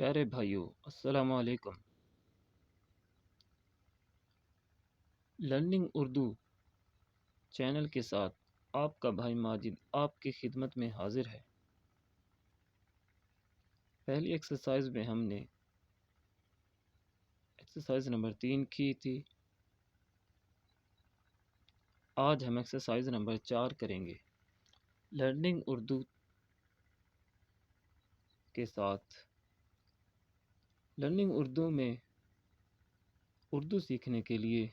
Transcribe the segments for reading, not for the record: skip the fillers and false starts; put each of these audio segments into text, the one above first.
پیارے بھائیوں، السلام علیکم۔ لرننگ اردو چینل کے ساتھ آپ کا بھائی ماجد آپ کی خدمت میں حاضر ہے۔ پہلی ایکسرسائز میں ہم نے ایکسرسائز نمبر 3 کی تھی۔ آج ہم ایکسرسائز نمبر 4 کریں گے۔ لرننگ اردو کے ساتھ لرننگ اردو میں اردو سیکھنے کے لیے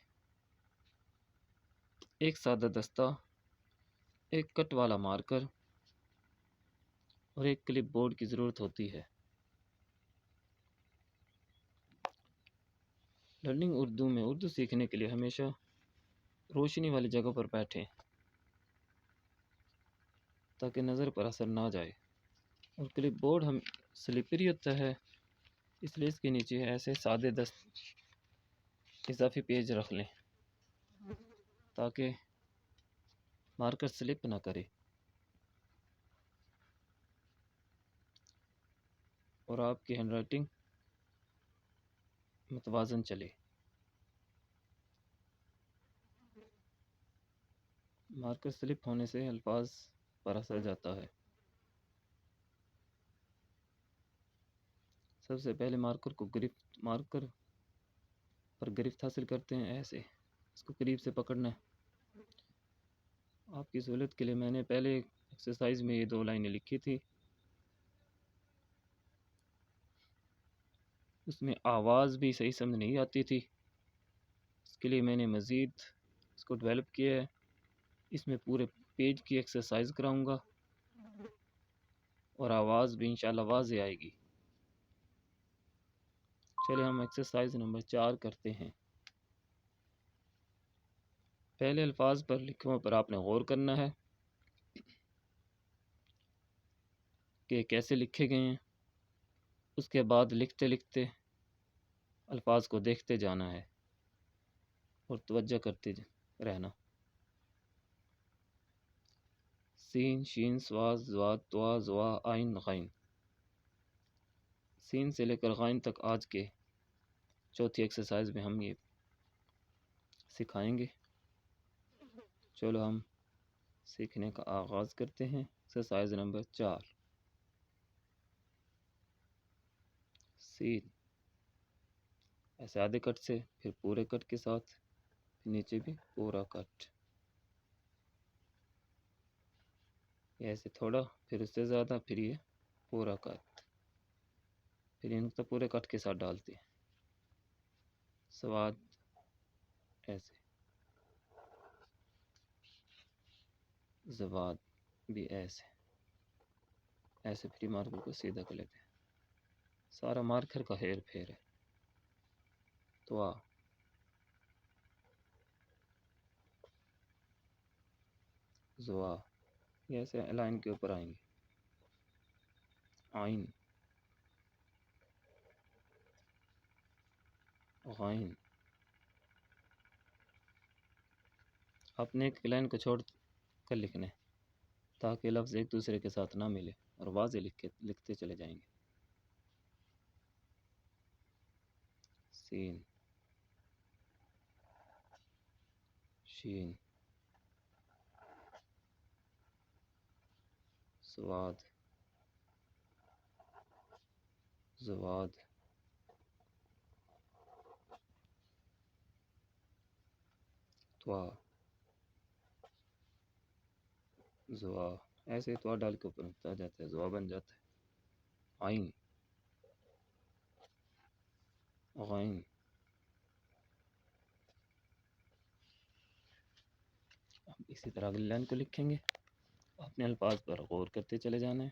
ایک سادہ دستہ، ایک کٹ والا مارکر اور ایک کلپ بورڈ کی ضرورت ہوتی ہے۔ لرننگ اردو میں اردو سیکھنے کے لیے ہمیشہ روشنی والی جگہ پر بیٹھیں تاکہ نظر پر اثر نہ جائے، اور کلپ بورڈ ہم سلپری ہوتا ہے اس لیے اس کے نیچے ایسے سادے اضافی پیج رکھ لیں تاکہ مارکر سلپ نہ کرے اور آپ کی ہینڈ رائٹنگ متوازن چلے۔ مارکر سلپ ہونے سے الفاظ پر اثر جاتا ہے۔ سب سے پہلے مارکر پر گرفت حاصل کرتے ہیں، ایسے اس کو قریب سے پکڑنا ہے۔ آپ کی سہولت کے لیے میں نے پہلے ایکسرسائز میں یہ 2 لائنیں لکھی تھی، اس میں آواز بھی صحیح سمجھ نہیں آتی تھی، اس کے لیے میں نے مزید اس کو ڈیولپ کیا ہے۔ اس میں پورے پیج کی ایکسرسائز کراؤں گا اور آواز بھی انشاءاللہ واضح آئے گی۔ چلے ہم ایکسرسائز نمبر 4 کرتے ہیں۔ پہلے الفاظ پر لکھوں پر آپ نے غور کرنا ہے کہ کیسے لکھے گئے ہیں، اس کے بعد لکھتے لکھتے الفاظ کو دیکھتے جانا ہے اور توجہ کرتے رہنا۔ سین، شین، صاد، ضاد، طا، ظا، عین، غین۔ سین سے لے کر غین تک آج کے چوتھی ایکسرسائز میں ہم یہ سکھائیں گے۔ چلو ہم سیکھنے کا آغاز کرتے ہیں۔ Exercise number 4۔ سین، ایسے آدھے کٹ سے، پھر پورے کٹ کے ساتھ، پھر نیچے بھی پورا کٹ، ایسے تھوڑا، پھر اس سے زیادہ، پھر یہ پورا کٹ، پھر یہ نقطہ پورے کٹ کے ساتھ ڈالتے ہیں۔ سواد ایسے، زواد بھی ایسے پھر مارکر کو سیدھا کر لیتے ہیں۔ سارا مارکر کا ہیر پھیر ہے۔ طوا، زوا، یہ ایسے لائن کے اوپر آئیں گے۔ عین، غین۔ اپنے ایک لائن کو چھوڑ کر لکھنا ہے تاکہ لفظ ایک دوسرے کے ساتھ نہ ملے اور واضح لکھتے چلے جائیں گے۔ سین، شین، سواد، زواد، طوا، زوا، ایسے طوا ڈال کے اوپر آ جاتا ہے، زوا بن جاتا ہے۔ عین، غین۔ اب اسی طرح اگلی لائن کو لکھیں گے۔ اپنے الفاظ پر غور کرتے چلے جانا ہے،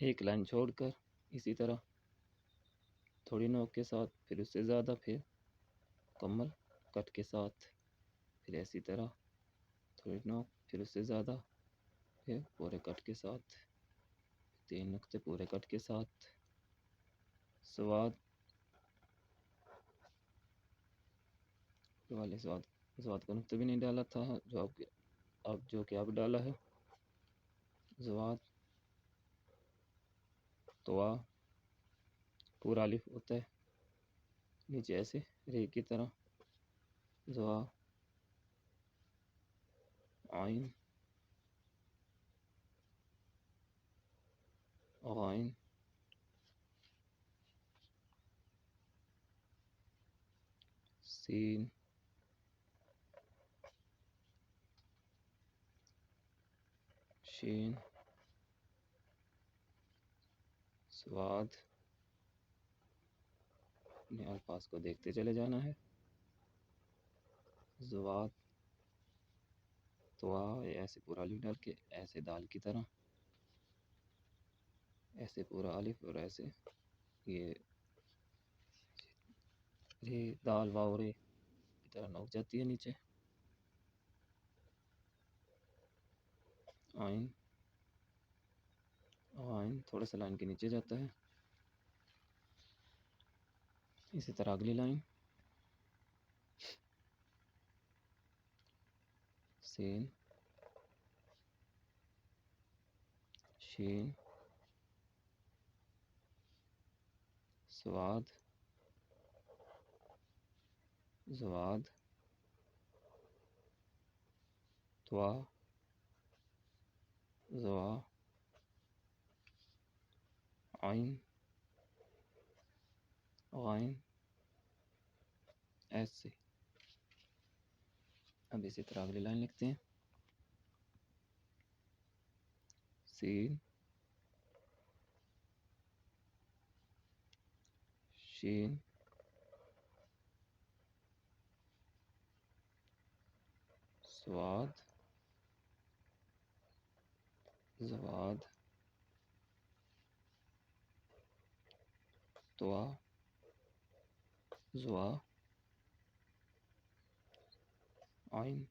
ایک لائن چھوڑ کر اسی طرح تھوڑی نوک کے ساتھ، پھر اس سے زیادہ، پھر مکمل کٹ کے ساتھ، پھر اسی طرح تھوڑی نوک، پھر اس سے زیادہ، پھر پورے کٹ کے ساتھ، 3 نقطے پورے کٹ کے ساتھ۔ سواد والے سواد کا نقطہ بھی نہیں ڈالا تھا جو کہ اب ڈالا ہے۔ زواد، طوا، پورا الف ہوتا ہے، نیچے ایسے رے کی طرح، زوا عین غائن سین شین سواد. اپنے الفاظ کو دیکھتے چلے جانا ہے. زواد تو ایسے پورا الف ڈال کے ایسے دال کی طرح، ایسے پورا الف اور ایسے یہ رے دال واو رے کی طرح نوک جاتی ہے نیچے. آئین غائن تھوڑا سا لائن کے نیچے جاتا ہے. اسی طرح اگلی لائن سین شین سواد زواد توا زوا عین غائن ایسے. اب اسی طرح اگلی لائن لکھتے ہیں. سین شین سواد زواد توا زوا عین.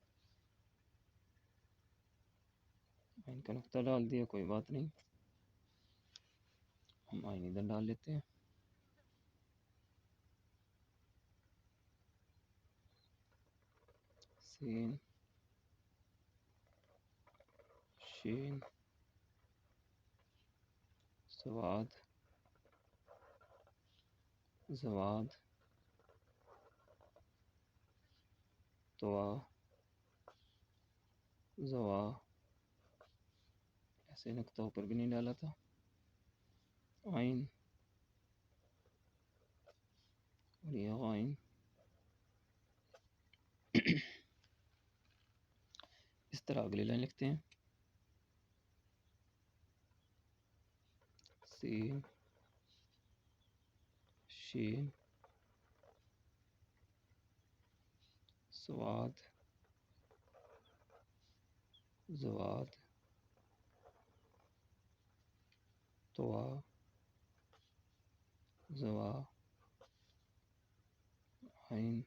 عین کا نقطہ ڈال دیا، کوئی بات نہیں، ہم عین ادھر ڈال لیتے ہیں. سین شین سواد زواد توا زوا. ایسے نقطہ اوپر بھی نہیں ڈالا تھا. عین اور یہ غائن. اس طرح اگلی لائن لکھتے ہیں. سین شین سواد زواد توا زوا عین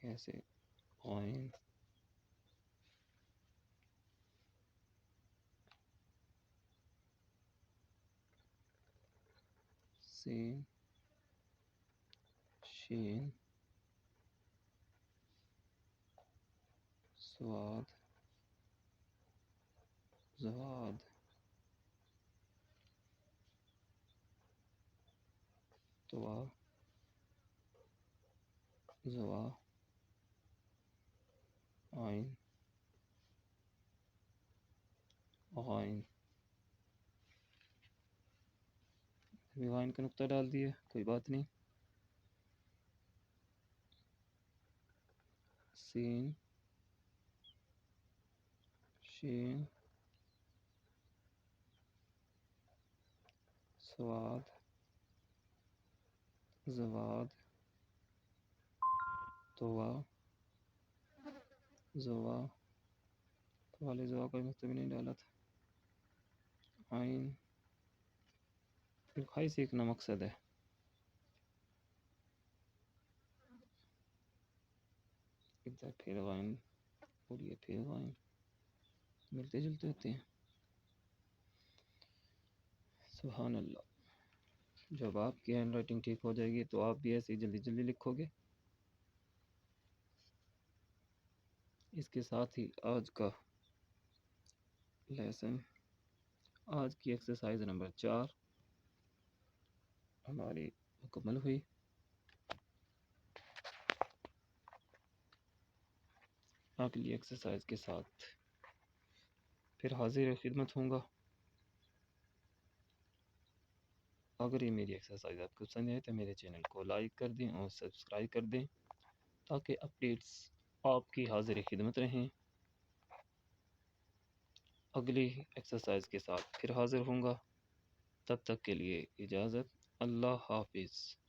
ایسے غائن سین شین سواد زواد توا زوا عین غائن. ابھی غائن کا نقطہ ڈال دیا، کوئی بات نہیں. سین شین سواد زواد توا زوا. والے زوا کوئی مطلب نہیں ڈالا تھا. عین لکھائی سیکھنا مقصد ہے. ادھر پھر غائن اور یہ پھر غائن ملتے جلتے ہوتے ہیں. سبحان اللہ. جب آپ کی ہینڈ رائٹنگ ٹھیک ہو جائے گی تو آپ بھی ایسے ہی جلدی جلدی لکھو گے. اس کے ساتھ ہی آج کا لیسن، آج کی ایکسرسائز نمبر 4 ہماری مکمل ہوئی۔ اگلی ایکسرسائز کے ساتھ پھر حاضر خدمت ہوں گا۔ اگر یہ میری ایکسرسائز آپ کو پسند ہے تو میرے چینل کو لائک کر دیں اور سبسکرائب کر دیں تاکہ اپڈیٹس آپ کی حاضر خدمت رہیں۔ اگلی ایکسرسائز کے ساتھ پھر حاضر ہوں گا، تب تک کے لیے اجازت، اللہ حافظ۔